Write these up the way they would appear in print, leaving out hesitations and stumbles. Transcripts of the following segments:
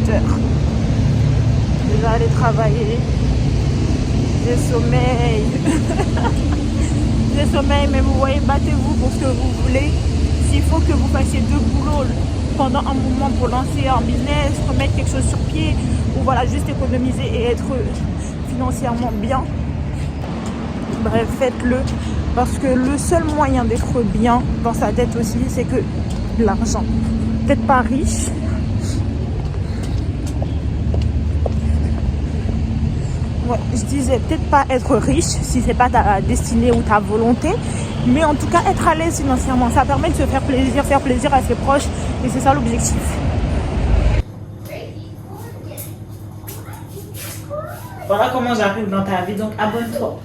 8h. Déjà aller travailler. J'ai sommeil. J'ai sommeil, mais vous voyez, battez-vous pour ce que vous voulez. S'il faut que vous fassiez 2 boulots pendant un moment pour lancer un business, remettre quelque chose sur pied, ou voilà, juste économiser et être financièrement bien, bref, faites-le. Parce que le seul moyen d'être bien dans sa tête aussi, c'est que l'argent. Peut-être pas riche. Ouais, je disais peut-être pas être riche si c'est pas ta destinée ou ta volonté, mais en tout cas être à l'aise financièrement. Ça permet de se faire plaisir à ses proches, et c'est ça l'objectif. Voilà comment j'arrive dans ta vie, donc abonne-toi.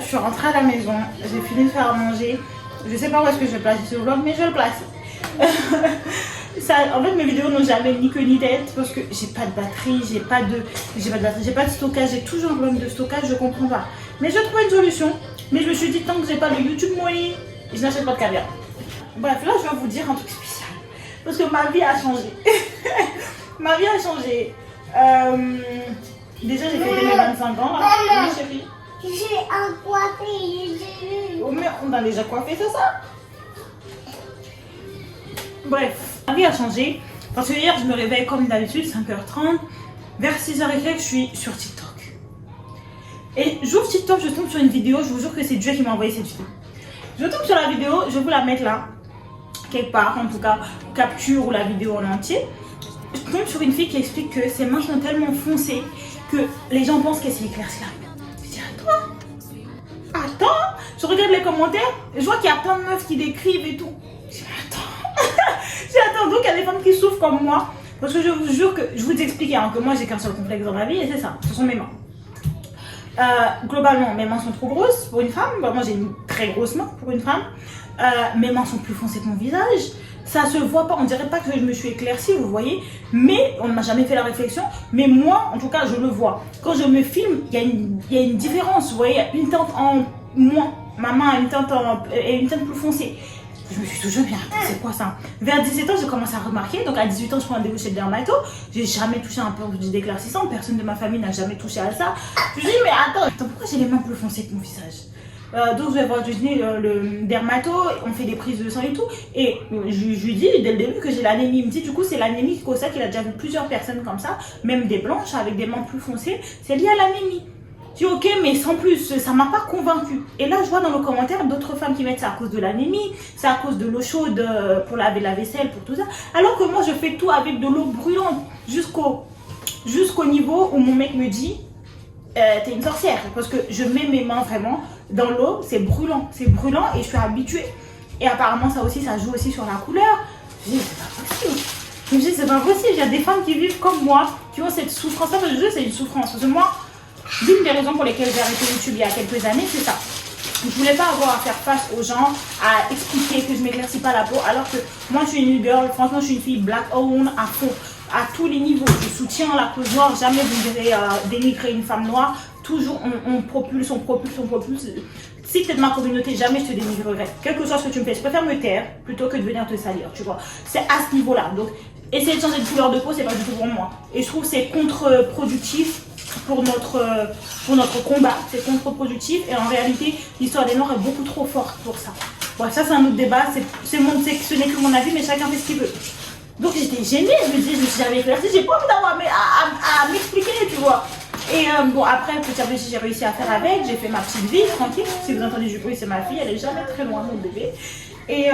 Je suis rentrée à la maison, j'ai fini de faire à manger. Je sais pas où est-ce que je vais placer ce vlog, mais je vais le placer. Ça, en fait, mes vidéos n'ont jamais ni queue ni tête parce que j'ai pas de batterie, j'ai pas de stockage, j'ai toujours un problème de stockage, je comprends pas. Mais je trouve une solution. Mais je me suis dit, tant que j'ai pas le YouTube Money, je n'achète pas de caviar. Bref, là, je vais vous dire un truc spécial parce que ma vie a changé. Ma vie a changé. Déjà, j'ai fêté mes 25 ans. Là. Oui, chérie. J'ai un coiffé. Oh, mais on a déjà coiffé, c'est ça? Bref, ma vie a changé parce que hier je me réveille comme d'habitude 5h30, vers 6h15 je suis sur TikTok. Et j'ouvre TikTok, je tombe sur une vidéo, je vous jure que c'est Dieu qui m'a envoyé cette vidéo. Je tombe sur la vidéo, je vais vous la mettre là, quelque part, en tout cas, capture ou la vidéo en entier. Je tombe sur une fille qui explique que ses mains sont tellement foncées que les gens pensent qu'elle s'est éclaircie là. Je dis attends, je regarde les commentaires, je vois qu'il y a plein de meufs qui décrivent et tout. Je dis attends, donc il y a des femmes qui souffrent comme moi. Parce que je vous jure que, je vous explique hein, que moi j'ai qu'un seul complexe dans ma vie et c'est ça, ce sont mes mains. Globalement, mes mains sont trop grosses pour une femme. Moi j'ai une très grosse main pour une femme. Mes mains sont plus foncées que mon visage. Ça se voit pas, on dirait pas que je me suis éclaircie, vous voyez. Mais on ne m'a jamais fait la réflexion. Mais moi, en tout cas, je le vois. Quand je me filme, il y a une différence. Vous voyez, il y a une teinte en moins. Ma main a une teinte plus foncée. Je me suis toujours bien, c'est quoi ça? Vers 17 ans, j'ai commencé à remarquer. Donc à 18 ans, je prends un rendez-vous chez le dermato. J'ai jamais touché un produit d'éclaircissant. Personne de ma famille n'a jamais touché à ça. Je me dis, mais attends, pourquoi j'ai les mains plus foncées que mon visage? Donc je vais voir le dermato, on fait des prises de sang et tout. Et je lui dis dès le début que j'ai l'anémie. Il me dit, du coup, c'est l'anémie comme ça qu'il a déjà vu plusieurs personnes comme ça, même des blanches avec des mains plus foncées. C'est lié à l'anémie. Je dis ok, mais sans plus, ça m'a pas convaincu. Et là, je vois dans le commentaire d'autres femmes qui mettent ça à cause de l'anémie, c'est à cause de l'eau chaude pour laver la vaisselle, pour tout ça. Alors que moi, je fais tout avec de l'eau brûlante jusqu'au niveau où mon mec me dit t'es une sorcière. Parce que je mets mes mains vraiment dans l'eau, c'est brûlant et je suis habituée. Et apparemment, ça aussi, ça joue aussi sur la couleur. Je me dis, c'est pas possible. Je me dis, c'est pas possible. Il y a des femmes qui vivent comme moi, qui ont cette souffrance. Ça, je dis, c'est une souffrance. Parce que moi, l'une des raisons pour lesquelles j'ai arrêté YouTube il y a quelques années, c'est ça. Je voulais pas avoir à faire face aux gens, à expliquer que je m'éclaircis pas la peau, alors que moi je suis une girl, franchement je suis une fille black owned à fond, à tous les niveaux. Je soutiens la cause noire, jamais vous verrez dénigrer une femme noire, toujours on propulse. Si tu es de ma communauté, jamais je te dénigrerai. Quel que soit ce que tu me fais, je préfère me taire plutôt que de venir te salir, tu vois. C'est à ce niveau-là. Donc, essayer de changer de couleur de peau, c'est pas du tout pour moi. Et je trouve que c'est contre-productif pour notre combat. C'est contre-productif. Et en réalité, l'histoire des Noirs est beaucoup trop forte pour ça. Bon, ça, c'est un autre débat. Ce n'est que mon avis, mais chacun fait ce qu'il veut. Donc, j'étais gênée. Je me suis jamais éclaircie. J'ai pas envie d'avoir à m'expliquer, tu vois. Et bon, après, petit à petit, j'ai réussi à faire avec. J'ai fait ma petite vie, tranquille. Si vous entendez du bruit, c'est ma fille. Elle est jamais très loin, mon bébé. Et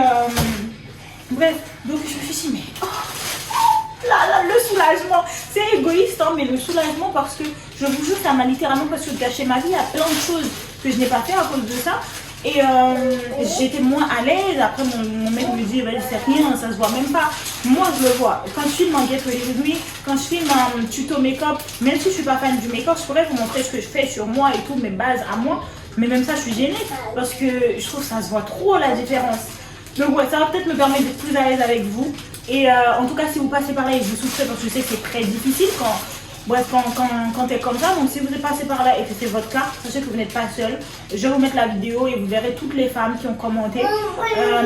bref, donc je me suis dit, mais là, le soulagement. C'est égoïste, hein, mais le soulagement parce que je vous jure, ça m'a littéralement presque gâché ma vie. Il y a plein de choses que je n'ai pas fait à cause de ça. Et j'étais moins à l'aise. Après, mon mec me dit, c'est rien, ça se voit même pas. Moi, je le vois. Quand je filme un Get Ready With Me, quand je filme un tuto make-up, même si je suis pas fan du make-up, je pourrais vous montrer ce que je fais sur moi et tout, mes bases à moi. Mais même ça, je suis gênée parce que je trouve que ça se voit trop la différence. Donc ouais, ça va peut-être me permettre d'être plus à l'aise avec vous. Et en tout cas, si vous passez par là et que vous souffrez, parce que je sais que c'est très difficile quand t'es comme ça. Donc si vous êtes passé par là et que c'est votre cas, sachez que vous n'êtes pas seul. Je vais vous mettre la vidéo et vous verrez toutes les femmes qui ont commenté.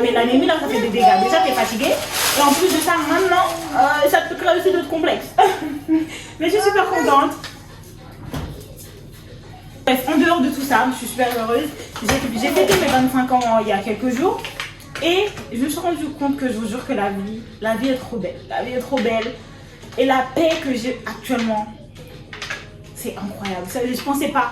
Mais l'anémie là, ça fait des dégâts. Déjà t'es fatiguée. Et en plus de ça, maintenant, ça te crée aussi d'autres complexes. ça, je suis super heureuse. J'ai fêté mes 25 ans il y a quelques jours. Et je me suis rendu compte que je vous jure que la vie est trop belle. La vie est trop belle. Et la paix que j'ai actuellement, c'est incroyable. Ça, je pensais pas.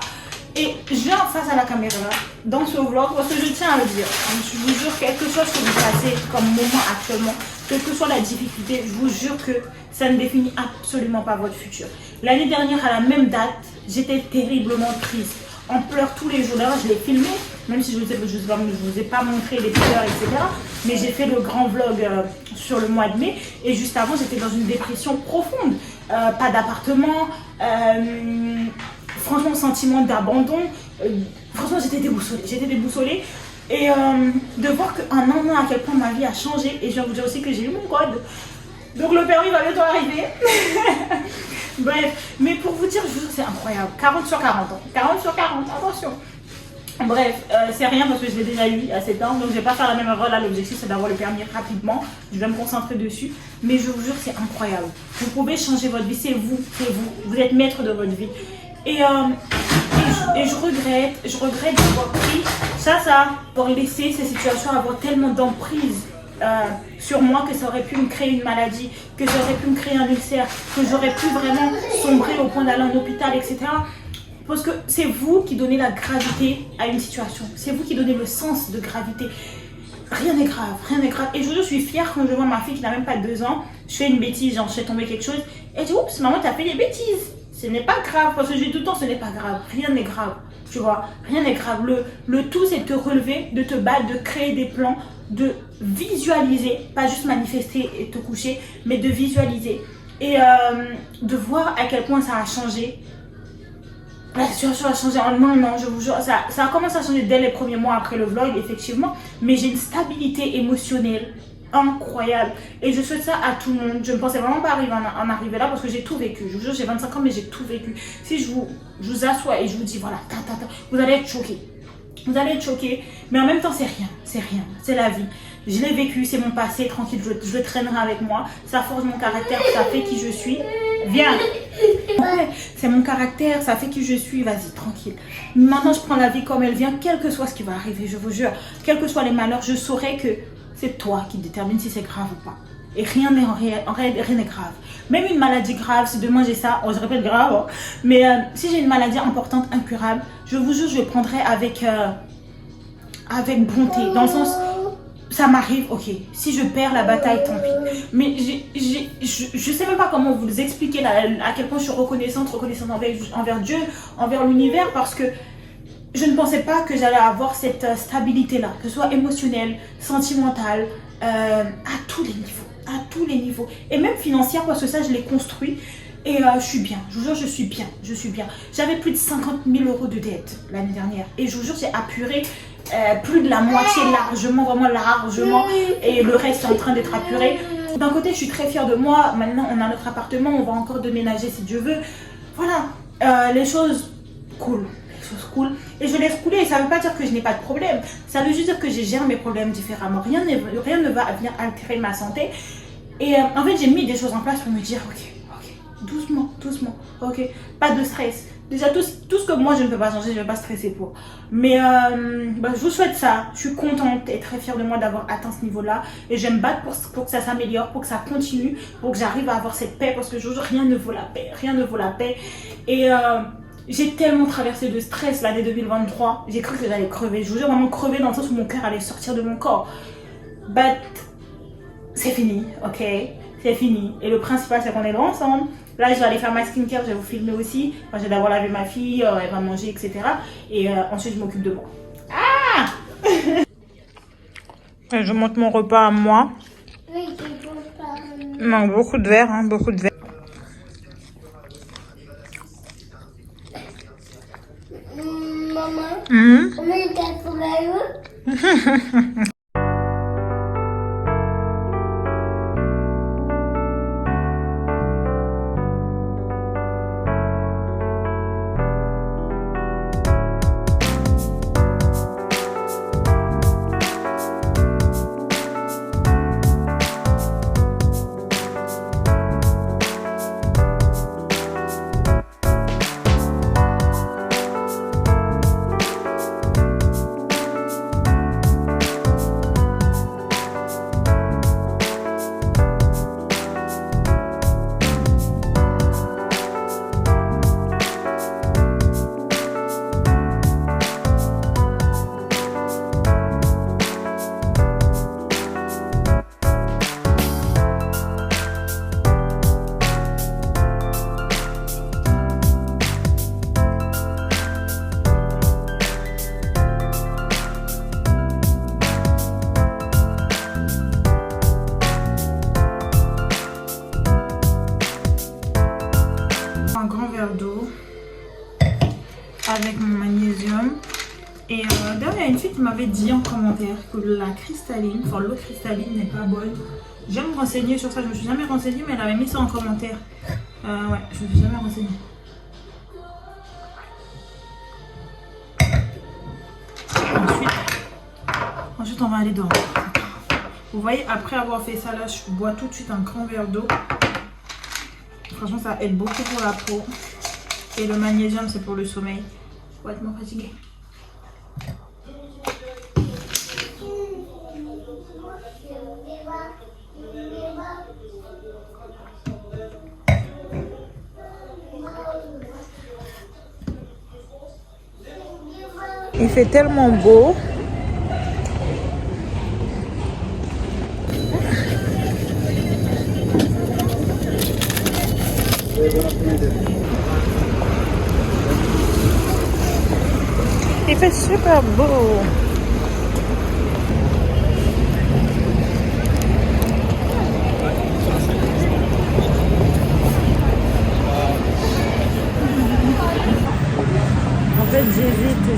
Et je viens face à la caméra dans ce vlog parce que je tiens à le dire. Je vous jure, quelque chose que vous passez comme moment actuellement, quelle que soit la difficulté, je vous jure que ça ne définit absolument pas votre futur. L'année dernière, à la même date, j'étais terriblement triste. En pleurs tous les jours. D'ailleurs, je l'ai filmé, même si je ne vous ai pas montré les pleurs, etc. Mais j'ai fait le grand vlog sur le mois de mai. Et juste avant, j'étais dans une dépression profonde. Pas d'appartement. Franchement, sentiment d'abandon. Franchement, j'étais déboussolée. Et de voir qu'en un an, à quel point ma vie a changé. Et je viens vous dire aussi que j'ai eu mon code. Donc le permis va bientôt arriver. Bref, mais pour vous dire, je vous jure, c'est incroyable. 40 sur 40 ans. 40 sur 40, attention. Bref, c'est rien parce que je l'ai déjà eu à 7 ans. Donc je vais pas faire la même erreur. Là, l'objectif, c'est d'avoir le permis rapidement. Je vais me concentrer dessus. Mais je vous jure, c'est incroyable. Vous pouvez changer votre vie. C'est vous. Vous êtes maître de votre vie. Et je regrette d'avoir pris ça, pour laisser ces situations avoir tellement d'emprise sur moi que ça aurait pu me créer une maladie, que ça aurait pu me créer un ulcère, que j'aurais pu vraiment sombrer au point d'aller en hôpital, etc. Parce que c'est vous qui donnez la gravité à une situation. C'est vous qui donnez le sens de gravité. Rien n'est grave, rien n'est grave. Et je suis fière quand je vois ma fille qui n'a même pas 2 ans, je fais une bêtise, genre je fais tomber quelque chose, et je dis oups, maman, t'as fait des bêtises. Ce n'est pas grave, parce que je dis tout le temps, ce n'est pas grave, rien n'est grave, tu vois, rien n'est grave. Le tout, c'est de te relever, de te battre, de créer des plans, de visualiser, pas juste manifester et te coucher, mais de visualiser. Et de voir à quel point ça a changé. La situation a changé en un an, je vous jure, ça a commencé à changer dès les premiers mois après le vlog, effectivement, mais j'ai une stabilité émotionnelle incroyable et je souhaite ça à tout le monde. Je ne pensais vraiment pas en arriver là parce que j'ai tout vécu. Je vous jure, j'ai 25 ans mais j'ai tout vécu. Si je vous assois et je vous dis voilà, vous allez être choqués. Vous allez être choqués, mais en même temps c'est rien, c'est la vie. Je l'ai vécu, c'est mon passé, tranquille, je le traînerai avec moi. Ça forge mon caractère, ça fait qui je suis. Viens. Ouais, c'est mon caractère, ça fait qui je suis, vas-y, tranquille. Maintenant je prends la vie comme elle vient, quel que soit ce qui va arriver, je vous jure. Quels que soient les malheurs, je saurai que c'est toi qui détermine si c'est grave ou pas. Et rien n'est grave. Même une maladie grave, si demain j'ai ça, je répète grave, hein, mais si j'ai une maladie importante, incurable, je vous jure, je le prendrai avec bonté. Dans le sens, ça m'arrive, ok. Si je perds la bataille, tant pis. Mais je sais même pas comment vous expliquer à quel point je suis reconnaissante envers Dieu, envers l'univers, parce que je ne pensais pas que j'allais avoir cette stabilité-là, que ce soit émotionnelle, sentimentale, à tous les niveaux. Et même financière, parce que ça, je l'ai construit. Et je suis bien, je vous jure, je suis bien. J'avais plus de 50 000 € de dette l'année dernière. Et je vous jure, j'ai apuré plus de la moitié, vraiment largement. Et le reste est en train d'être apuré. D'un côté, je suis très fière de moi. Maintenant, on a notre appartement, on va encore déménager si Dieu veut. Voilà, les choses cool. Et je laisse couler. Ça ne veut pas dire que je n'ai pas de problème. Ça veut juste dire que je gère mes problèmes différemment. Rien ne va venir altérer ma santé. Et en fait, j'ai mis des choses en place pour me dire, ok, doucement, ok, pas de stress. Déjà, tout ce que moi je ne peux pas changer, je ne vais pas stresser pour. Mais je vous souhaite ça. Je suis contente et très fière de moi d'avoir atteint ce niveau-là. Et je vais me battre pour que ça s'améliore, pour que ça continue, pour que j'arrive à avoir cette paix. Parce que je vous jure, rien ne vaut la paix. Et j'ai tellement traversé de stress l'année 2023. J'ai cru que j'allais crever. Je vous jure, vraiment crever dans le sens où mon cœur allait sortir de mon corps. But c'est fini, ok? C'est fini. Et le principal, c'est qu'on est là ensemble. Là, je vais aller faire ma skincare, je vais vous filmer aussi. Enfin, je vais d'abord laver ma fille, elle va manger, etc. Et ensuite, je m'occupe de moi. Ah! Je monte mon repas à moi. Non, beaucoup de verre, hein, beaucoup de verre. Maman, comment il t'a fait verre d'eau avec mon magnésium. Et d'ailleurs, il y a une fille qui m'avait dit en commentaire que la cristalline, enfin l'eau cristalline n'est pas bonne. Je viens me renseigner sur ça, je me suis jamais renseignée, mais elle avait mis ça en commentaire. Ouais, je me suis jamais renseignée. Ensuite, on va aller dormir. Vous voyez, après avoir fait ça, là, je bois tout de suite un grand verre d'eau. Franchement, ça aide beaucoup pour la peau. Et le magnésium, c'est pour le sommeil. Faut être moins fatigué. Il fait tellement beau. Il fait super beau. En fait,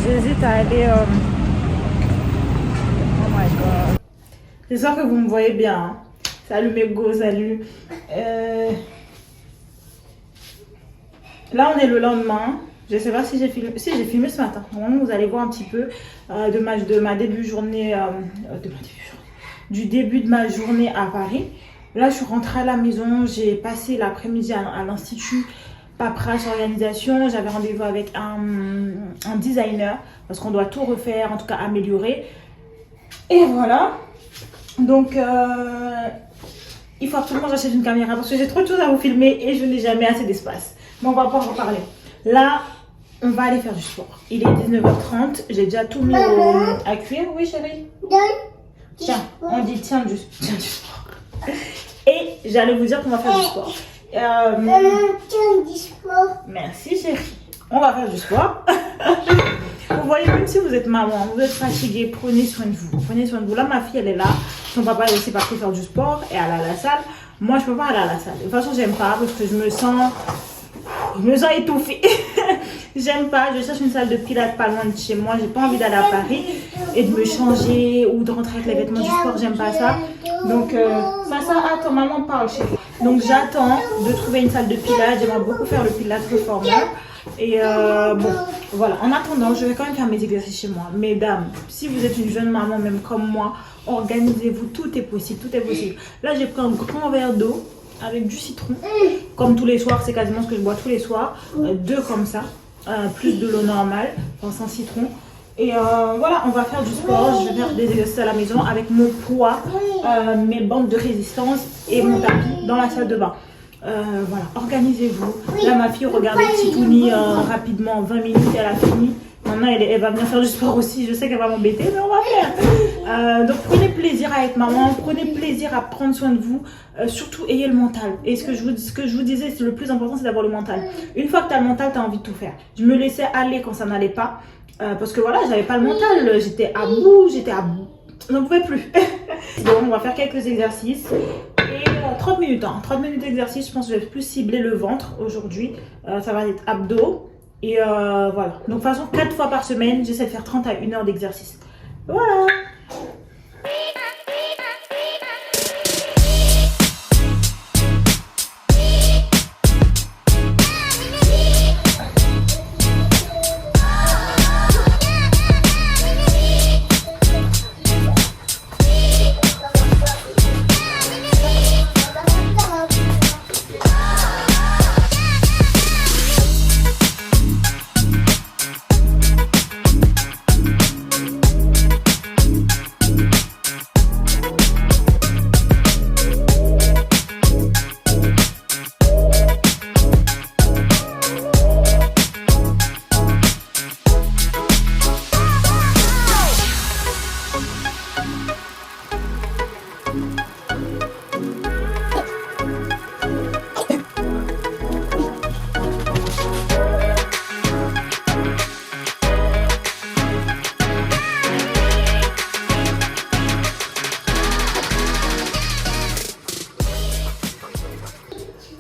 j'hésite à aller. Oh my god. J'espère que vous me voyez bien. Hein. Salut mes go, salut. Là, on est le lendemain. Je ne sais pas si j'ai filmé. Si, j'ai filmé ce matin. Normalement, vous allez voir un petit peu de ma début journée. Du début de ma journée à Paris. Là, je suis rentrée à la maison. J'ai passé l'après-midi à l'Institut. Paperasse, organisation. J'avais rendez-vous avec un designer. Parce qu'on doit tout refaire, en tout cas améliorer. Et voilà. Donc, il faut absolument que j'achète une caméra. Parce que j'ai trop de choses à vous filmer et je n'ai jamais assez d'espace. Mais on va pas en parler. Là, on va aller faire du sport. Il est 19h30. J'ai déjà tout mis à cuire. Oui, chérie. Tiens, on dit tiens du sport. Et j'allais vous dire qu'on va faire du sport. Merci, chérie. On va faire du sport. Vous voyez, même si vous êtes maman, vous êtes fatiguée, prenez soin de vous. Prenez soin de vous. Là, ma fille, elle est là. Son papa est aussi parti faire du sport et elle est à la salle. Moi, je peux pas aller à la salle. De toute façon, j'aime pas parce que je me sens étouffée. J'aime pas. Je cherche une salle de pilates pas loin de chez moi. J'ai pas envie d'aller à Paris et de me changer ou de rentrer avec les vêtements du sport. J'aime pas ça. Donc, attends, maman parle chez vous. Donc, j'attends de trouver une salle de pilates. J'aimerais beaucoup faire le pilates reformer. Et bon, voilà. En attendant, je vais quand même faire mes exercices chez moi. Mesdames, si vous êtes une jeune maman, même comme moi, organisez-vous. Tout est possible. Tout est possible. Là, j'ai pris un grand verre d'eau avec du citron. Comme tous les soirs, c'est quasiment ce que je bois tous les soirs. Deux comme ça. Plus de l'eau normale, enfin, sans citron. Et voilà, on va faire du sport. Je vais faire des exercices à la maison avec mon poids, mes bandes de résistance et mon tapis dans la salle de bain. Voilà, organisez-vous. Là, ma fille regardait Titouni rapidement, 20 minutes, elle a fini. Maintenant, elle va venir faire du sport aussi. Je sais qu'elle va m'embêter, mais on va faire. Donc, prenez plaisir à être maman. Prenez plaisir à prendre soin de vous. Surtout, ayez le mental. Et ce que je vous disais, c'est le plus important, c'est d'avoir le mental. Une fois que tu as le mental, tu as envie de tout faire. Je me laissais aller quand ça n'allait pas. Parce que voilà, j'avais pas le mental. J'étais à bout, je n'en pouvais plus. Donc, on va faire quelques exercices. Et 30 minutes. Hein. 30 minutes d'exercice, je pense que je vais plus cibler le ventre aujourd'hui. Ça va être abdos. Et voilà. Donc, de toute façon, 4 fois par semaine, j'essaie de faire 30 à 1 heure d'exercice. Voilà.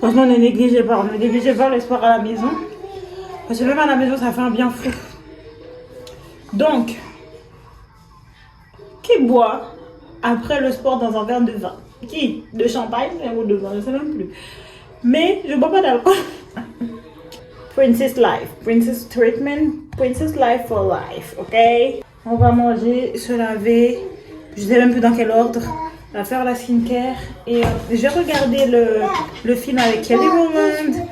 Franchement, on est négligé par le sport à la maison. Parce que même à la maison, ça fait un bien fou. Donc, qui boit après le sport dans un verre de vin? Qui? De champagne ou de vin? Je ne sais même plus. Mais je ne bois pas d'alcool. Princess Life. Princess Treatment. Princess Life for life. Ok? On va manger, se laver. Je ne sais même plus dans quel ordre. On va faire la skincare. Et je vais regarder le film avec Kelly Rowland.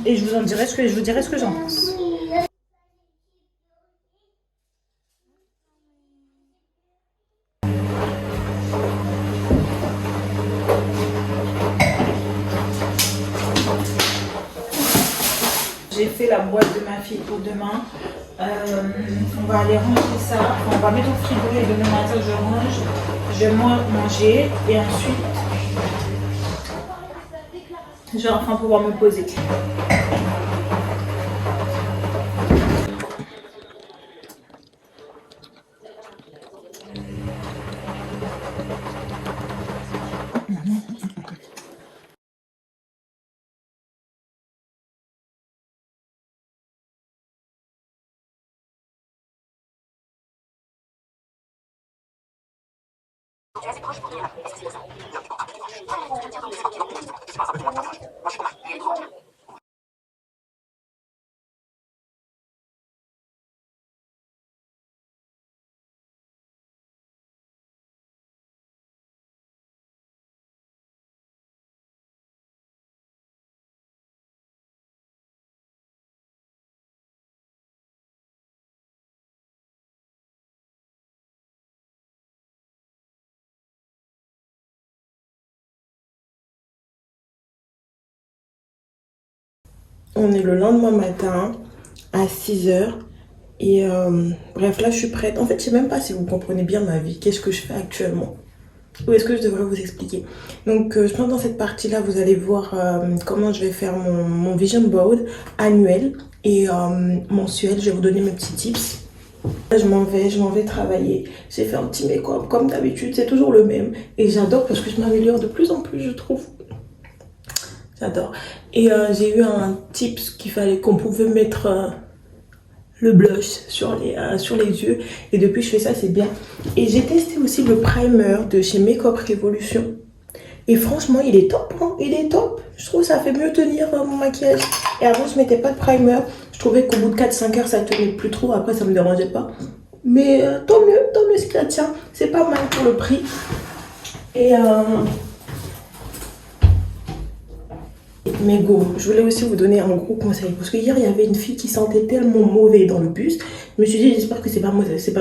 Et je vous dirai ce que j'en pense. J'ai fait la boîte de ma fille pour demain. On va aller ranger ça. On va mettre au frigo et demain matin je range. Je vais manger et ensuite je vais enfin pouvoir me poser. On est le lendemain matin à 6h et bref là je suis prête. En fait je sais même pas si vous comprenez bien ma vie, qu'est-ce que je fais actuellement. Ou est-ce que je devrais vous expliquer? Donc je pense que dans cette partie là vous allez voir comment je vais faire mon vision board annuel et mensuel. Je vais vous donner mes petits tips. Là, je m'en vais travailler. J'ai fait un petit make-up comme d'habitude, c'est toujours le même. Et j'adore parce que je m'améliore de plus en plus je trouve. J'adore. Et j'ai eu un tips qu'on pouvait mettre le blush sur les yeux. Et depuis je fais ça, c'est bien. Et j'ai testé aussi le primer de chez Makeup Revolution. Et franchement, il est top, hein. Il est top. Je trouve que ça fait mieux tenir mon maquillage. Et avant, je mettais pas de primer. Je trouvais qu'au bout de 4-5 heures, ça tenait plus trop. Après, ça me dérangeait pas. Mais tant mieux si ça tient. C'est pas mal pour le prix. Et mais go, je voulais aussi vous donner un gros conseil parce que hier il y avait une fille qui sentait tellement mauvais dans le bus. Je me suis dit j'espère que c'est pas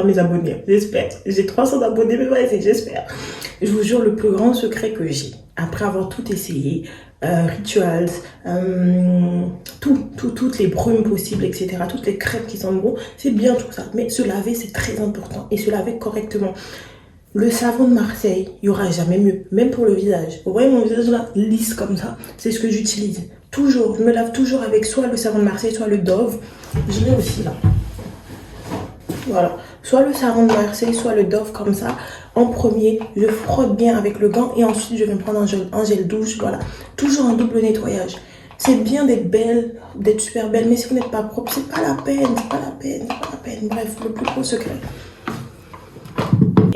mes abonnés, j'espère. J'ai 300 abonnés mais vas-y, j'espère. Je vous jure, le plus grand secret que j'ai après avoir tout essayé, rituals, toutes les brumes possibles, etc., toutes les crèmes qui sentent bon, c'est bien tout ça, mais se laver c'est très important et se laver correctement. Le savon de Marseille, il n'y aura jamais mieux, même pour le visage. Vous voyez mon visage là, lisse comme ça, c'est ce que j'utilise. Toujours, je me lave toujours avec soit le savon de Marseille, soit le Dove. Je l'ai aussi là. Voilà, soit le savon de Marseille, soit le Dove comme ça. En premier, je frotte bien avec le gant et ensuite je vais me prendre un gel douche. Voilà, toujours un double nettoyage. C'est bien d'être belle, d'être super belle, mais si vous n'êtes pas propre, c'est pas la peine, c'est pas la peine. Bref, le plus gros secret.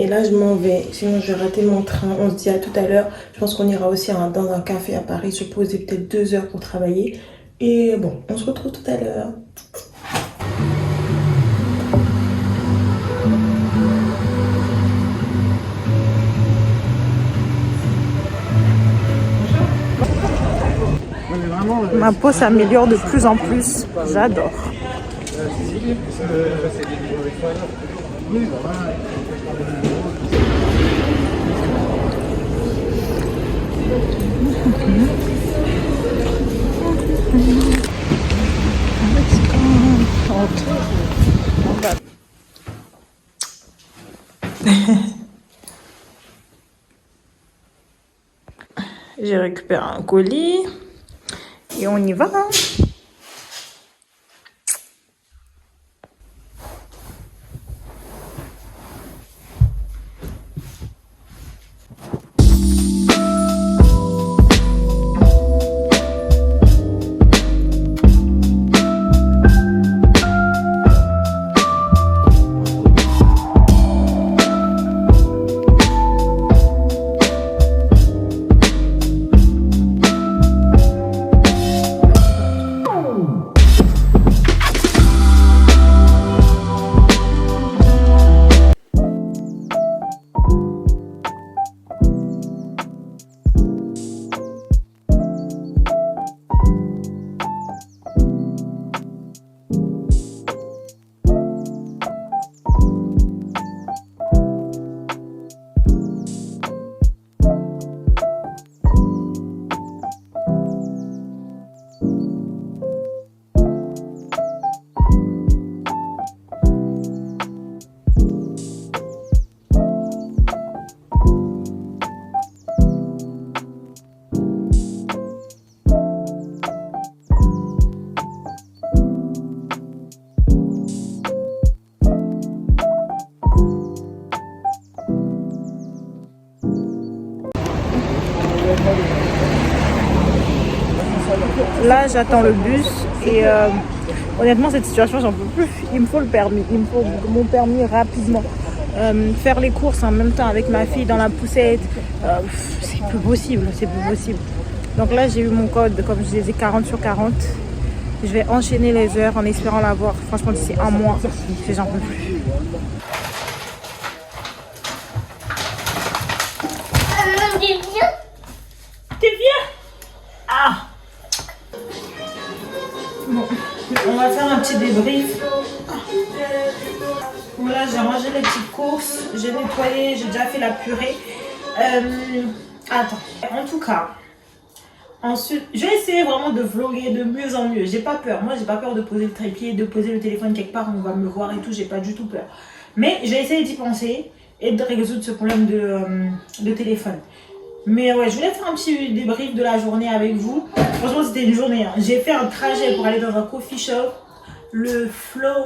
Et là je m'en vais, sinon je vais rater mon train. On se dit à tout à l'heure. Je pense qu'on ira aussi dans un café à Paris, se poser peut-être 2 heures pour travailler. Et bon, on se retrouve tout à l'heure. Ma peau s'améliore de plus en plus, j'adore. J'ai récupéré un colis et on y va. là, j'attends le bus et honnêtement cette situation j'en peux plus. Il me faut le permis, il me faut mon permis rapidement. Faire les courses en même temps avec ma fille dans la poussette, c'est plus possible, c'est plus possible. Donc là j'ai eu mon code, comme je disais, 40/40. Je vais enchaîner les heures en espérant l'avoir. Franchement d'ici un mois, j'en peux plus. Maman, tu viens? T'es bien? Ah! Bon, on va faire un petit débrief. Voilà, j'ai rangé les petites courses, j'ai nettoyé, j'ai déjà fait la purée. Attends, en tout cas, ensuite, je vais essayer vraiment de vlogger de mieux en mieux. J'ai pas peur, moi j'ai pas peur de poser le trépied, de poser le téléphone quelque part, on va me voir et tout, j'ai pas du tout peur. Mais j'ai essayé d'y penser et de résoudre ce problème de téléphone. Mais ouais, je voulais faire un petit débrief de la journée avec vous. Franchement, c'était une journée. Hein. J'ai fait un trajet pour aller dans un coffee shop. Le flow,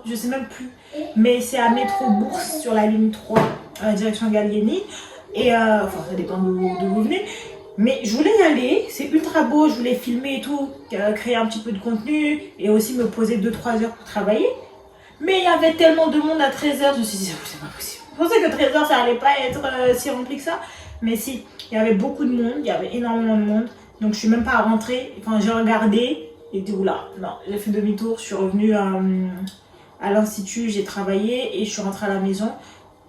je sais même plus. Mais c'est à Métro Bourse sur la ligne 3, direction Gallieni. Et enfin, ça dépend d'où vous venez. Mais je voulais y aller, c'est ultra beau, je voulais filmer et tout, créer un petit peu de contenu et aussi me poser 2-3 heures pour travailler. Mais il y avait tellement de monde à 13h, je me suis dit, c'est pas possible. Je pensais que 13h ça allait pas être si rempli que ça. Mais si, il y avait beaucoup de monde, il y avait énormément de monde. Donc je suis même pas rentrée, enfin j'ai regardé et dit oula, non, j'ai fait demi-tour, je suis revenue à l'institut, j'ai travaillé et je suis rentrée à la maison.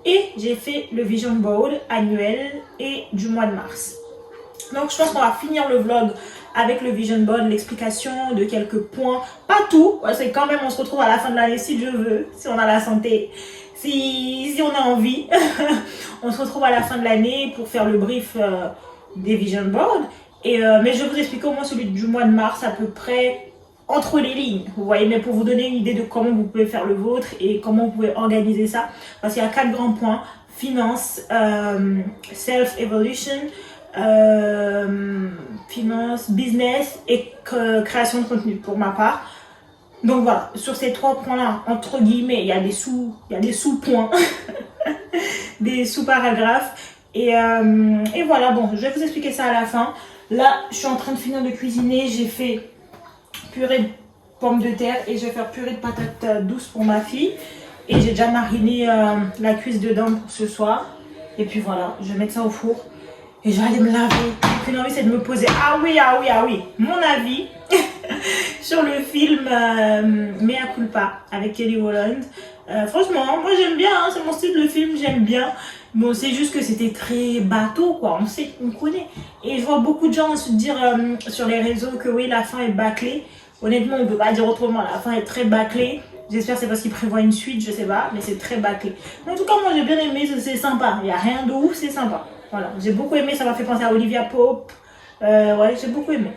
Et j'ai fait le Vision Board annuel et du mois de mars. Donc je pense qu'on va finir le vlog avec le Vision Board, l'explication de quelques points. Pas tout, parce que quand même on se retrouve à la fin de l'année si Dieu veut, si on a la santé, si on a envie. On se retrouve à la fin de l'année pour faire le brief des Vision Board. Mais je vais vous expliquer au moins celui du mois de mars à peu près entre les lignes, vous voyez, mais pour vous donner une idée de comment vous pouvez faire le vôtre et comment vous pouvez organiser ça. Parce qu'il y a 4 grands points: finance, self-evolution, finance, business et création de contenu pour ma part. Donc voilà, sur ces 3 points-là, entre guillemets, il y a des sous-points, des sous-paragraphes. Et voilà, bon, je vais vous expliquer ça à la fin. Là, je suis en train de finir de cuisiner. J'ai fait purée de pommes de terre et je vais faire purée de patates douces pour ma fille. Et j'ai déjà mariné la cuisse dedans pour ce soir. Et puis voilà, je vais mettre ça au four. Et je vais aller me laver. Une envie, c'est de me poser. Ah oui, mon avis sur le film Mea Culpa avec Kelly Rowland. Franchement, moi j'aime bien, hein, c'est mon style de film, j'aime bien. Bon, c'est juste que c'était très bateau, quoi. On sait, on connaît. Et je vois beaucoup de gens se dire sur les réseaux que oui, la fin est bâclée. Honnêtement, on ne peut pas dire autrement. La fin est très bâclée. J'espère que c'est parce qu'ils prévoient une suite, je sais pas, mais c'est très bâclé. En tout cas, moi j'ai bien aimé, c'est sympa. Il n'y a rien de ouf, c'est sympa. Voilà, j'ai beaucoup aimé, ça m'a fait penser à Olivia Pope. Ouais, j'ai beaucoup aimé.